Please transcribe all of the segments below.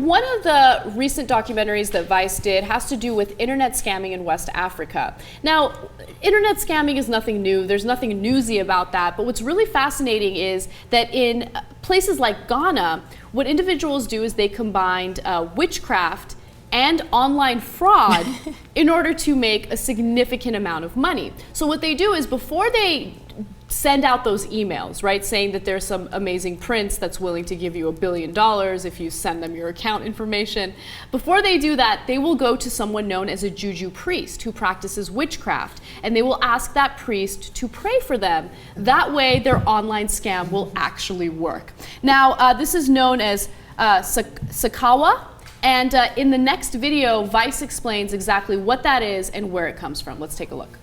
one of the recent documentaries that Vice did has to do with internet scamming in West Africa. Now, internet scamming is nothing new. There's nothing newsy about that. But what's really fascinating is that in places like Ghana, what individuals do is they combined witchcraft and online fraud in order to make a significant amount of money. So what they do is before they send out those emails, right, saying that there's some amazing prince that's willing to give you $1 billion if you send them your account information. Before they do that, they will go to someone known as a Juju Priest who practices witchcraft, and they will ask that priest to pray for them. That way, their online scam will actually work. Now, this is known as Sakawa, and in the next video, Vice explains exactly what that is and where it comes from. Let's take a look.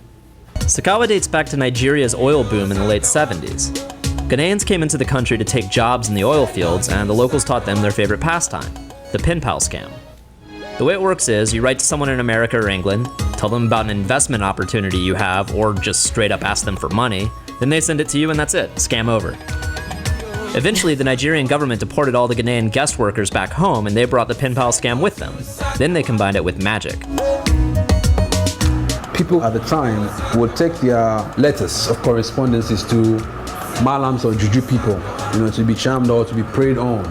Sakawa dates back to Nigeria's oil boom in the late 70s. Ghanaians came into the country to take jobs in the oil fields, and the locals taught them their favorite pastime, the pen pal scam. The way it works is, you write to someone in America or England, tell them about an investment opportunity you have, or just straight up ask them for money, then they send it to you and that's it, scam over. Eventually, the Nigerian government deported all the Ghanaian guest workers back home, and they brought the pen pal scam with them. Then they combined it with magic. People at the time would take their letters of correspondences to malams or juju people, to be charmed or to be preyed on,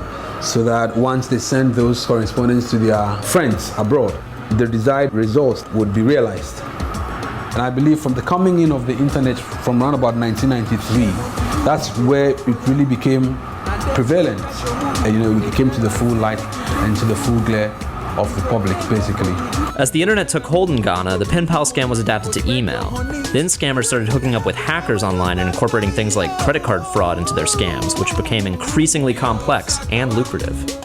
so that once they send those correspondence to their friends abroad, the desired results would be realized. And I believe from the coming in of the internet from around about 1993, that's where it really became prevalent. It came to the full light and to the full glare of the public, basically. As the internet took hold in Ghana, the pen pal scam was adapted to email. Then scammers started hooking up with hackers online and incorporating things like credit card fraud into their scams, which became increasingly complex and lucrative.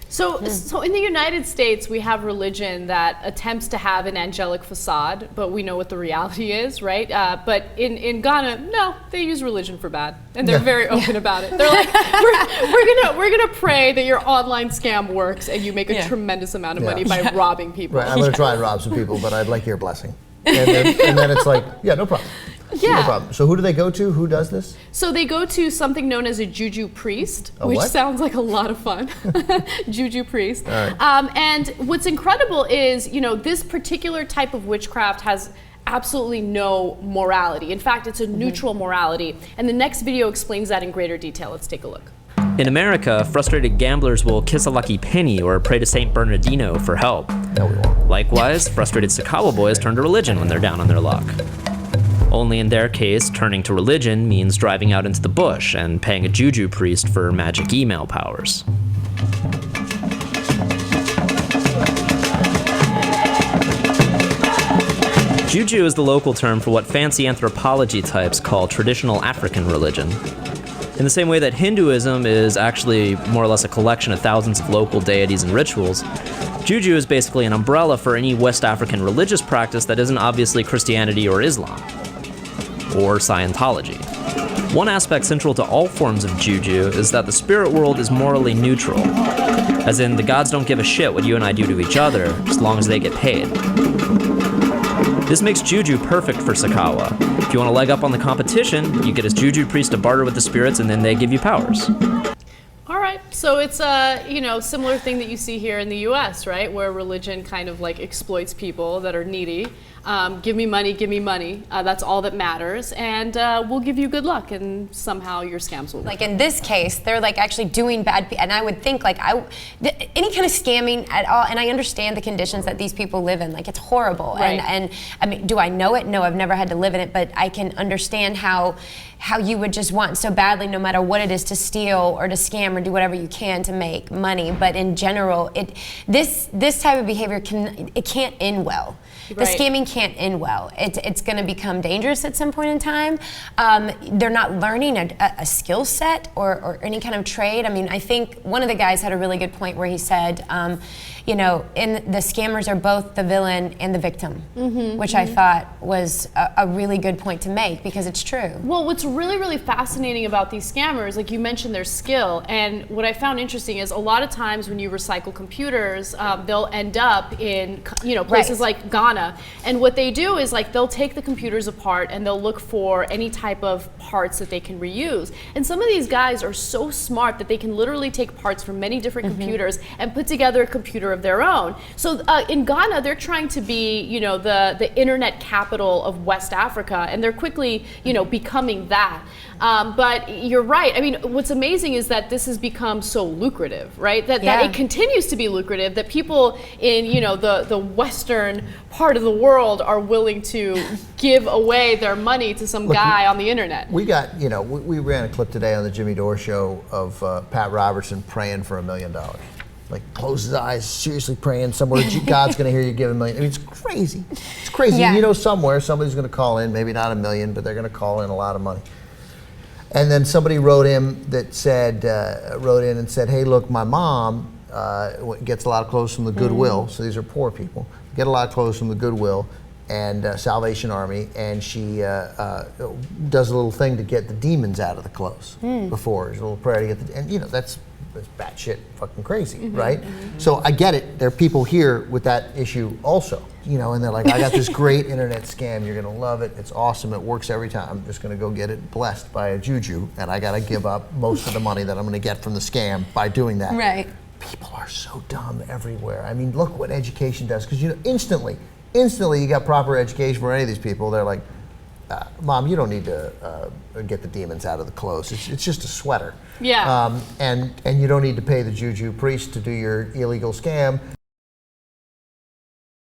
So in the United States, we have religion that attempts to have an angelic facade, but we know what the reality is, right? But in Ghana, no, they use religion for bad, and they're very open about it. They're like, we're gonna pray that your online scam works, and you make a tremendous amount of money by robbing people. Right, I'm gonna try and rob some people, but I'd like your blessing. And then it's like, yeah, no problem. Yeah. No problem. So who do they go to? Who does this? So they go to something known as a Juju Priest, which sounds like a lot of fun. Juju Priest. Right. And what's incredible is, this particular type of witchcraft has absolutely no morality. In fact, it's a neutral morality. And the next video explains that in greater detail. Let's take a look. In America, frustrated gamblers will kiss a lucky penny or pray to Saint Bernardino for help. No, we won't. Likewise, frustrated Sakawa boys turn to religion when they're down on their luck. Only in their case, turning to religion means driving out into the bush and paying a Juju priest for magic email powers. Juju is the local term for what fancy anthropology types call traditional African religion. In the same way that Hinduism is actually more or less a collection of thousands of local deities and rituals, Juju is basically an umbrella for any West African religious practice that isn't obviously Christianity or Islam, or Scientology. One aspect central to all forms of Juju is that the spirit world is morally neutral, as in the gods don't give a shit what you and I do to each other, as long as they get paid. This makes Juju perfect for Sakawa. If you want to leg up on the competition, you get his Juju priest to barter with the spirits and then they give you powers. All right, so it's a similar thing that you see here in the U.S., right, where religion kind of like exploits people that are needy. Give me money. That's all that matters, and we'll give you good luck, and somehow your scams will work. Like in this case, they're like actually doing bad, and I would think like any kind of scamming at all. And I understand the conditions that these people live in. Like it's horrible, right. and I mean, do I know it? No, I've never had to live in it, but I can understand how you would just want so badly, no matter what it is, to steal or to scam or do whatever you can to make money. But in general, this type of behavior can't end well. The scamming can't end well. It's going to become dangerous at some point in time. They're not learning a skill set or any kind of trade. I mean, I think one of the guys had a really good point where he said, the scammers are both the villain and the victim, which I thought was a really good point to make because it's true. Well, what's really, really fascinating about these scammers, like you mentioned their skill, and what I found interesting is a lot of times when you recycle computers, they'll end up in places like Ghana, and what they do is like they'll take the computers apart and they'll look for any type of parts that they can reuse. And some of these guys are so smart that they can literally take parts from many different computers and put together a computer of their own. So in Ghana, they're trying to be the internet capital of West Africa, and they're quickly becoming that. But you're right. I mean, what's amazing is that this has become so lucrative, right? That it continues to be lucrative, that people in, the Western part of the world are willing to give away their money to some guy on the internet. We got, we ran a clip today on the Jimmy Dore show of Pat Robertson praying for $1 million. Like, close his eyes, seriously praying somewhere, God's going to hear you give $1 million. I mean, it's crazy. It's crazy. Yeah. And somewhere somebody's going to call in, maybe not $1 million, but they're going to call in a lot of money. And then somebody wrote in and said, hey, look, my mom gets a lot of clothes from the Goodwill. So these are poor people. Get a lot of clothes from the Goodwill and Salvation Army, and she does a little thing to get the demons out of the clothes before. There's a little prayer to get the, and that's batshit fucking crazy, right? So I get it. There are people here with that issue also, and they're like, I got this great internet scam. You're gonna love it. It's awesome. It works every time. I'm just gonna go get it blessed by a juju, and I gotta give up most of the money that I'm gonna get from the scam by doing that. Right. People are so dumb everywhere. I mean, look what education does, because instantly you got proper education for any of these people. They're like, Mom, you don't need to get the demons out of the clothes. It's just a sweater. Yeah. And you don't need to pay the Juju Priest to do your illegal scam.